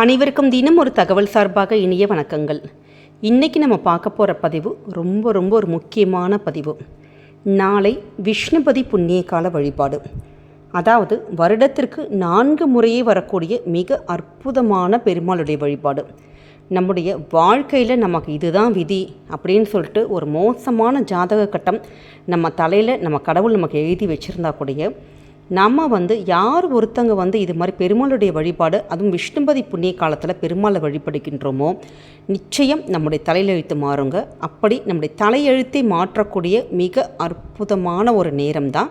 அனைவருக்கும் தினம் ஒரு தகவல் சார்பாக இனிய வணக்கங்கள். இன்றைக்கி நம்ம பார்க்க போகிற பதிவு ரொம்ப ஒரு முக்கியமான பதிவு. நாளை விஷ்ணுபதி புண்ணிய கால வழிபாடு. அதாவது வருடத்திற்கு 4 முறையே வரக்கூடிய மிக அற்புதமான பெருமாளுடைய வழிபாடு. நம்முடைய வாழ்க்கையில் நமக்கு இதுதான் விதி அப்படின்னு சொல்லிட்டு ஒரு மோசமான ஜாதக கட்டம் நம்ம தலையில் நம்ம கடவுள் நமக்கு எழுதி வச்சுருந்தா கூடிய நம்ம யார் ஒருத்தங்க இது மாதிரி பெருமாளுடைய வழிபாடு, அதுவும் விஷ்ணுபதி புண்ணிய காலத்தில் பெருமாளை வழிபடுகின்றோமோ நிச்சயம் நம்முடைய தலையெழுத்து மாறுங்க. அப்படி நம்முடைய தலையெழுத்தை மாற்றக்கூடிய மிக அற்புதமான ஒரு நேரம் தான்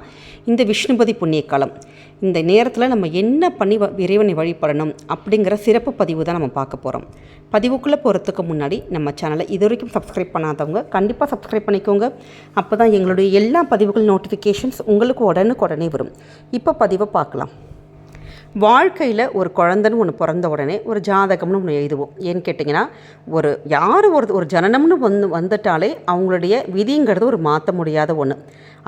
இந்த விஷ்ணுபதி புண்ணிய காலம். இந்த நேரத்தில் நம்ம என்ன பண்ணி இறைவனை வழிபடணும் அப்படிங்கிற சிறப்பு பதிவு தான் நம்ம பார்க்க போகிறோம். பதிவுக்குள்ளே போகிறதுக்கு முன்னாடி நம்ம சேனலை இது வரைக்கும் சப்ஸ்கிரைப் பண்ணாதவங்க கண்டிப்பாக சப்ஸ்கிரைப் பண்ணிக்கோங்க. அப்போ தான் எங்களுடைய எல்லா பதிவுகள் நோட்டிஃபிகேஷன்ஸ் உங்களுக்கு உடனே வரும். இப்போ பதிவை பார்க்கலாம். வாழ்க்கையில் ஒரு குழந்தைன்னு ஒன்று பிறந்த உடனே ஒரு ஜாதகம்னு ஒன்று எழுதுவோம். ஏன்னு கேட்டிங்கன்னா ஒரு ஜனனம்னு வந்துட்டாலே அவங்களுடைய விதிங்கிறது ஒரு மாற்ற முடியாத ஒன்று.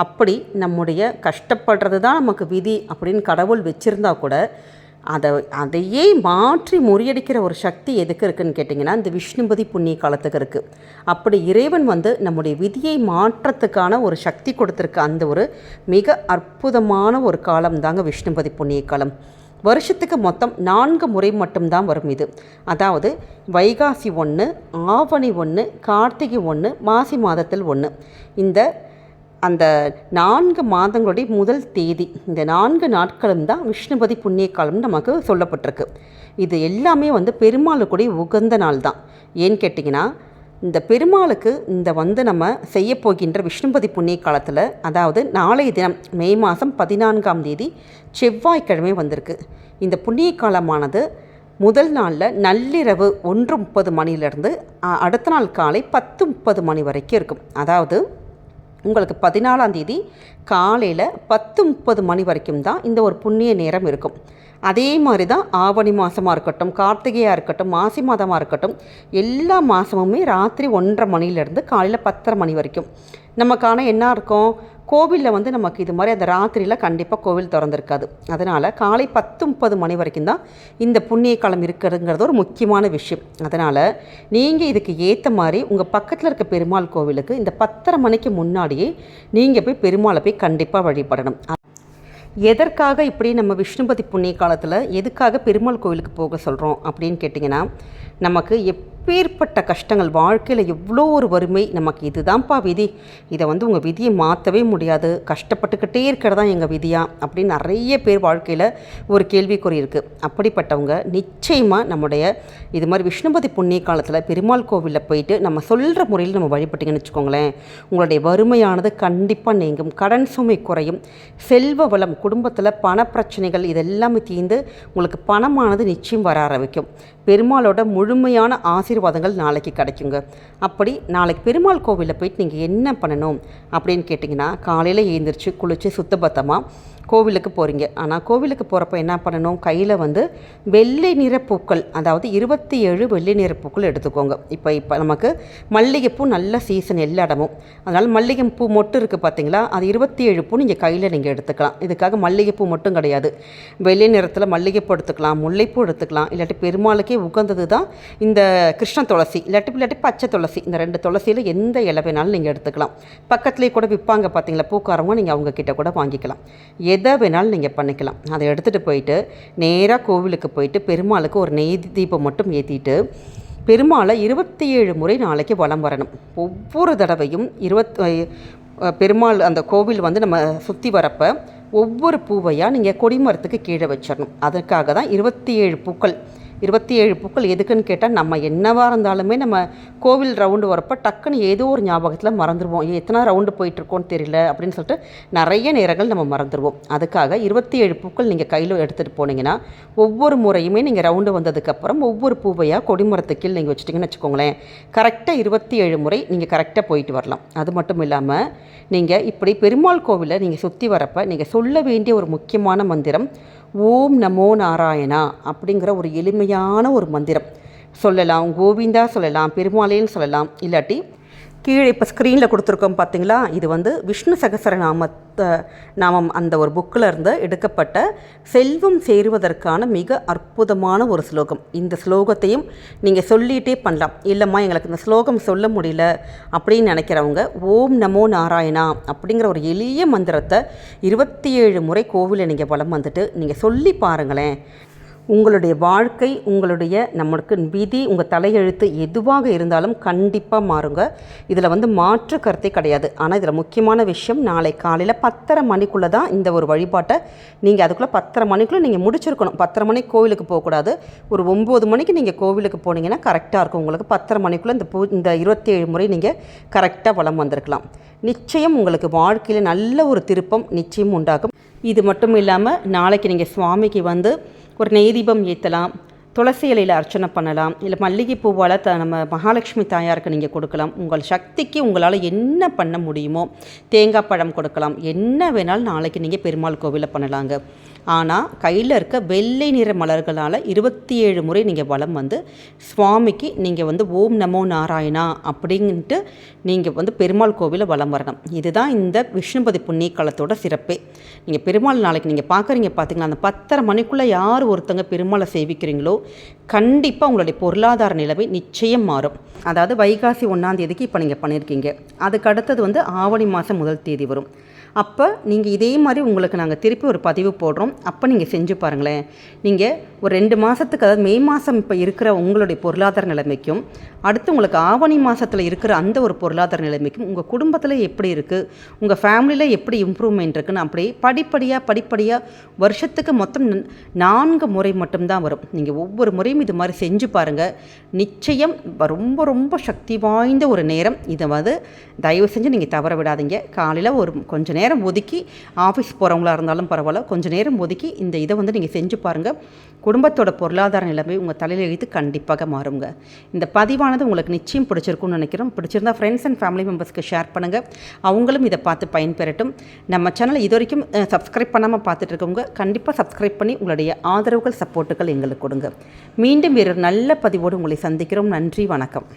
அப்படி நம்முடைய கஷ்டப்படுறது தான் நமக்கு விதி அப்படின்னு கடவுள் வச்சுருந்தா கூட அதையே மாற்றி முறியடிக்கிற ஒரு சக்தி எதுக்கு இருக்குதுன்னு கேட்டிங்கன்னா இந்த விஷ்ணுபதி புண்ணிய காலத்துக்கு இருக்குது. அப்படி இறைவன் நம்முடைய விதியை மாற்றத்துக்கான ஒரு சக்தி கொடுத்துருக்கு. அந்த ஒரு மிக அற்புதமான ஒரு காலம் தாங்க விஷ்ணுபதி புண்ணிய காலம். வருஷத்துக்கு மொத்தம் 4 முறை மட்டும்தான் வரும் இது. அதாவது வைகாசி 1, ஆவணி 1, கார்த்திகை 1, மாசி மாதத்தில் 1. அந்த 4 மாதங்களுடைய முதல் தேதி, இந்த 4 நாட்களும் தான் விஷ்ணுபதி புண்ணிய காலம்னு நமக்கு சொல்லப்பட்டிருக்கு. இது எல்லாமே பெருமாளுக்குடைய உகந்த நாள் தான். ஏன்னு கேட்டிங்கன்னா இந்த பெருமாளுக்கு நம்ம செய்ய போகின்ற விஷ்ணுபதி புண்ணிய காலத்தில், அதாவது நாளைய தினம் மே மாதம் 14ஆம் தேதி செவ்வாய்க்கிழமை வந்திருக்கு. இந்த புண்ணிய காலமானது முதல் நாளில் நள்ளிரவு 1:30 மணிலேருந்து அடுத்த நாள் காலை 10:30 மணி வரைக்கும் இருக்கும். அதாவது உங்களுக்கு 14ஆம் தேதி காலையில் 10:30 மணி வரைக்கும் தான் இந்த ஒரு புண்ணிய நேரம் இருக்கும். அதே மாதிரி தான் ஆவணி மாதமாக இருக்கட்டும், கார்த்திகையாக இருக்கட்டும், மாசி மாதமாக இருக்கட்டும், எல்லா மாதமுமே ராத்திரி 1:30 மணிலேருந்து காலையில் 10:30 மணி வரைக்கும் நமக்கான என்ன இருக்கும், கோவிலில் நமக்கு இது மாதிரி அந்த ராத்திரியில் கண்டிப்பாக கோவில் திறந்துருக்காது. அதனால் காலை 10:30 மணி வரைக்கும் தான் இந்த புண்ணிய காலம் இருக்கிறதுங்கிறது ஒரு முக்கியமான விஷயம். அதனால் நீங்கள் இதுக்கு ஏற்ற மாதிரி உங்கள் பக்கத்தில் இருக்க பெருமாள் கோவிலுக்கு இந்த 10:30 மணிக்கு முன்னாடியே நீங்கள் போய் பெருமாளை போய் கண்டிப்பாக வழிபடணும். எதற்காக இப்படி நம்ம விஷ்ணுபதி புண்ணிய காலத்தில் எதுக்காக பெருமாள் கோவிலுக்கு போக சொல்கிறோம் அப்படின்னு கேட்டிங்கன்னா, நமக்கு எப்பேற்பட்ட கஷ்டங்கள் வாழ்க்கையில் எவ்வளோ ஒரு வறுமை, நமக்கு இதுதான்ப்பா விதி, இதை உங்கள் விதியை மாற்றவே முடியாது, கஷ்டப்பட்டுக்கிட்டே இருக்கிறதா எங்கள் விதியா அப்படின்னு நிறைய பேர் வாழ்க்கையில் ஒரு கேள்விக்குறி இருக்குது. அப்படிப்பட்டவங்க நிச்சயமாக நம்முடைய இது மாதிரி விஷ்ணுபதி புண்ணிய காலத்தில் பெருமாள் கோவிலில் போயிட்டு நம்ம சொல்கிற முறையில் நம்ம வழிபட்டிங்கன்னு வச்சுக்கோங்களேன், உங்களுடைய வறுமையானது கண்டிப்பாக நீங்கும், கடன் சுமை குறையும், செல்வ வளம், குடும்பத்தில் பணப்பிரச்சனைகள் இதெல்லாமே தீர்ந்து உங்களுக்கு பணமானது நிச்சயம் வர ஆரம்பிக்கும். பெருமாளோட முழுமையான ஆசீர்வாதங்கள் நாளைக்கு கிடைக்குங்க. அப்படி நாளைக்கு பெருமாள் கோவிலில் போயிட்டு நீங்கள் என்ன பண்ணணும் அப்படின்னு கேட்டிங்கன்னா, காலையில் எழுந்திரிச்சு குளித்து சுத்தபத்தமாக கோவிலுக்கு போகிறீங்க. ஆனால் கோவிலுக்கு போகிறப்ப என்ன பண்ணணும், கையில் வெள்ளை நிற பூக்கள், அதாவது 27 வெள்ளை நிற பூக்கள் எடுத்துக்கோங்க. இப்போ நமக்கு மல்லிகைப்பூ நல்ல சீசன் எல்லா இடமும், அதனால் மல்லிகைப்பூ மொட்டு இருக்குது பார்த்தீங்களா, அது 27 பூ நீங்கள் கையில் நீங்கள் எடுத்துக்கலாம். இதுக்காக மல்லிகைப்பூ மட்டும் கிடையாது, வெள்ளை நிறத்தில் மல்லிகைப்பூ எடுத்துக்கலாம், முல்லைப்பூ எடுத்துக்கலாம், இல்லாட்டி பெருமாளுக்கே உகந்தது தான் இந்த கிருஷ்ண துளசி, இல்லாட்டி பச்சை துளசி. இந்த 2 துளசியில் எந்த இலை வேணாலும் நீங்கள் எடுத்துக்கலாம். பக்கத்துலேயே கூட விற்பாங்க பார்த்தீங்களா பூக்காரவங்க, நீங்கள் அவங்கக்கிட்ட கூட வாங்கிக்கலாம். எதை வேணாலும் நீங்கள் பண்ணிக்கலாம். அதை எடுத்துகிட்டு போயிட்டு நேராக கோவிலுக்கு போயிட்டு பெருமாளுக்கு ஒரு நெய் தீபம் மட்டும் ஏற்றிட்டு பெருமாளை 27 முறை நாளைக்கு வலம் வரணும். ஒவ்வொரு தடவையும் பெருமாள் அந்த கோவில் நம்ம சுற்றி வரப்போ ஒவ்வொரு பூவையாக நீங்கள் கொடிமரத்துக்கு கீழே வச்சிடணும். அதற்காக தான் 27 பூக்கள். 27 பூக்கள் எதுக்குன்னு கேட்டால், நம்ம என்னவாக இருந்தாலுமே நம்ம கோவில் ரவுண்டு வரப்போ டக்குன்னு ஏதோ ஒரு ஞாபகத்தில் மறந்துடுவோம், எத்தனை ரவுண்டு போயிட்டுருக்கோன்னு தெரியல அப்படின்னு சொல்லிட்டு நிறைய நேரங்கள் நம்ம மறந்துடுவோம். அதுக்காக 27 பூக்கள் நீங்கள் கையில் எடுத்துகிட்டு போனீங்கன்னா ஒவ்வொரு முறையுமே நீங்கள் ரவுண்டு வந்ததுக்கப்புறம் ஒவ்வொரு பூவையாக கொடிமரத்துக்கு நீங்கள் வச்சுட்டிங்கன்னு வச்சுக்கோங்களேன், கரெக்டாக 27 முறை நீங்கள் கரெக்டாக போயிட்டு வரலாம். அது மட்டும் இல்லாமல் நீங்கள் இப்படி பெருமாள் கோவிலை நீங்கள் சுற்றி வரப்போ நீங்கள் சொல்ல வேண்டிய ஒரு முக்கியமான மந்திரம் ஓம் நமோ நாராயணா அப்படிங்கிற ஒரு எளிமையான ஒரு மந்திரம் சொல்லலாம். கோவிந்தா சொல்லலாம், பெருமாளேன்னு சொல்லலாம், இல்லாட்டி கீழே இப்போ ஸ்க்ரீனில் கொடுத்துருக்கோம் பார்த்தீங்களா, இது வந்து விஷ்ணு நாமம் அந்த ஒரு புக்கில் இருந்து எடுக்கப்பட்ட செல்வம் சேருவதற்கான மிக அற்புதமான ஒரு ஸ்லோகம். இந்த ஸ்லோகத்தையும் நீங்கள் சொல்லிகிட்டே பண்ணலாம். இல்லைம்மா எங்களுக்கு இந்த ஸ்லோகம் சொல்ல முடியல அப்படின்னு நினைக்கிறவங்க ஓம் நமோ நாராயணா அப்படிங்கிற ஒரு எளிய மந்திரத்தை 27 முறை கோவிலில் நீங்கள் வலம் வந்துட்டு நீங்கள் சொல்லி பாருங்களேன். உங்களுடைய வாழ்க்கை, உங்களுடைய நம்மளுக்கு விதி, உங்கள் தலையெழுத்து எதுவாக இருந்தாலும் கண்டிப்பாக மாறுங்க. இதில் வந்து மாற்று கருத்தே கிடையாது. ஆனால் இதில் முக்கியமான விஷயம், நாளை காலையில் 10:30 மணிக்குள்ளே தான் இந்த ஒரு வழிபாட்டை நீங்கள் அதுக்குள்ளே 10:30 மணிக்குள்ளே நீங்கள் முடிச்சிருக்கணும். 10:30 மணிக்கு கோவிலுக்கு போகக்கூடாது. ஒரு 9 மணிக்கு நீங்கள் கோவிலுக்கு போனீங்கன்னா கரெக்டாக இருக்கும். உங்களுக்கு 10:30 மணிக்குள்ளே இந்த 27 முறை நீங்கள் கரெக்டாக வலம் வந்திருக்கலாம். நிச்சயம் உங்களுக்கு வாழ்க்கையில் நல்ல ஒரு திருப்பம் நிச்சயம் உண்டாகும். இது மட்டும் இல்லாமல் நாளைக்கு நீங்கள் சுவாமிக்கு வந்து ஒரு நெய் தீபம் ஏற்றலாம், துளசி இலையில் அர்ச்சனை பண்ணலாம், இல்லை மல்லிகை பூவால் நம்ம மகாலட்சுமி தாயாருக்கு நீங்கள் கொடுக்கலாம். உங்கள் சக்திக்கு உங்களால் என்ன பண்ண முடியுமோ தேங்காய் பழம் கொடுக்கலாம். என்ன வேணாலும் நாளைக்கு நீங்கள் பெருமாள் கோவிலில் பண்ணலாங்க. ஆனால் கையில் இருக்க வெள்ளை நிற மலர்களால் 27 முறை நீங்கள் வலம் வந்து சுவாமிக்கு நீங்கள் வந்து ஓம் நமோ நாராயணா அப்படின்ட்டு நீங்கள் வந்து பெருமாள் கோவிலில் வலம் வரணும். இதுதான் இந்த விஷ்ணுபதி புண்ணிய காலத்தோட சிறப்பே. நீங்கள் பெருமாள் நாளைக்கு நீங்கள் பார்க்குறீங்க பார்த்தீங்களா, அந்த 10:30 மணிக்குள்ளே யார் ஒருத்தங்க பெருமாளை சேவிக்கிறீங்களோ கண்டிப்பாக உங்களுடைய பொருளாதார நிலைமை நிச்சயம் மாறும். அதாவது வைகாசி 1ஆம் தேதிக்கு இப்போ நீங்கள் பண்ணியிருக்கீங்க. அதுக்கு அடுத்தது வந்து ஆவணி மாதம் 1 தேதி வரும். அப்போ நீங்கள் இதே மாதிரி உங்களுக்கு நாங்கள் திருப்பி ஒரு பதிவு போடுறோம். அப்போ நீங்கள் செஞ்சு பாருங்களேன். நீங்கள் ஒரு 2 மாதத்துக்கு, அதாவது மே மாதம் இப்போ இருக்கிற உங்களுடைய பொருளாதார நிலைமைக்கும் அடுத்து உங்களுக்கு ஆவணி மாதத்தில் இருக்கிற அந்த ஒரு பொருளாதார நிலைமைக்கும் உங்கள் குடும்பத்தில் எப்படி இருக்குது, உங்கள் ஃபேமிலியில் எப்படி இம்ப்ரூவ்மெண்ட் இருக்குன்னு அப்படியே படிப்படியாக வருஷத்துக்கு மொத்தம் 4 முறை மட்டும்தான் வரும். நீங்கள் ஒவ்வொரு முறையும் இது மாதிரி செஞ்சு பாருங்கள். நிச்சயம் ரொம்ப ரொம்ப சக்தி வாய்ந்த ஒரு நேரம். இதை வந்து தயவு செஞ்சு நீங்கள் தவற விடாதீங்க. காலையில் ஒரு கொஞ்சம் நேரம் ஒதுக்கி, ஆஃபீஸ் போகிறவங்களா இருந்தாலும் பரவாயில்ல, கொஞ்சம் நேரம் ஒதுக்கி இந்த இதை வந்து நீங்கள் செஞ்சு பாருங்கள். குடும்பத்தோட பொருளாதார நிலைமை உங்கள் தலையில் எழுத்து கண்டிப்பாக மாறுங்க. இந்த பதிவானது உங்களுக்கு நிச்சயம் பிடிச்சிருக்கும்னு நினைக்கிறோம். பிடிச்சிருந்தா ஃப்ரெண்ட்ஸ் அண்ட் ஃபேமிலி மெம்பர்ஸ்க்கு ஷேர் பண்ணுங்கள். அவங்களும் இதை பார்த்து பயன்பெறட்டும். நம்ம சேனலை இது வரைக்கும் சப்ஸ்கிரைப் பண்ணாமல் பார்த்துட்டு இருக்கவங்க கண்டிப்பாக சப்ஸ்கிரைப் பண்ணி உங்களுடைய ஆதரவுகள், சப்போர்ட்டுகள் எங்களுக்கு கொடுங்க. மீண்டும் வேறு நல்ல பதிவோடு உங்களை சந்திக்கிறோம். நன்றி, வணக்கம்.